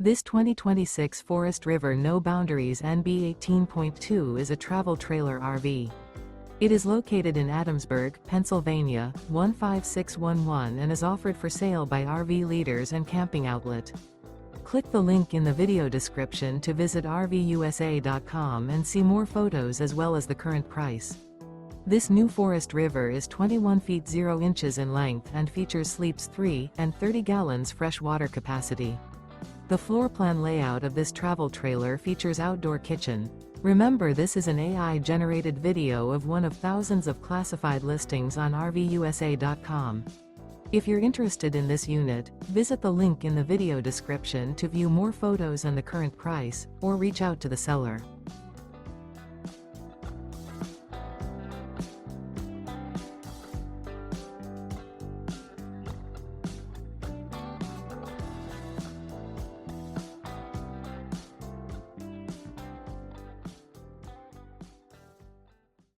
This 2026 Forest River No Boundaries NB 18.2 is a travel trailer RV. It is located in Adamsburg, Pennsylvania, 15611 and is offered for sale by RV Leaders and Camping Outlet. Click the link in the video description to visit RVUSA.com and see more photos as well as the current price. This new Forest River is 21 feet 0 inches in length and features sleeps 3 and 30 gallons fresh water capacity. The floor plan layout of this travel trailer features outdoor kitchen. Remember, this is an AI-generated video of one of thousands of classified listings on RVUSA.com. If you're interested in this unit, visit the link in the video description to view more photos and the current price, or reach out to the seller.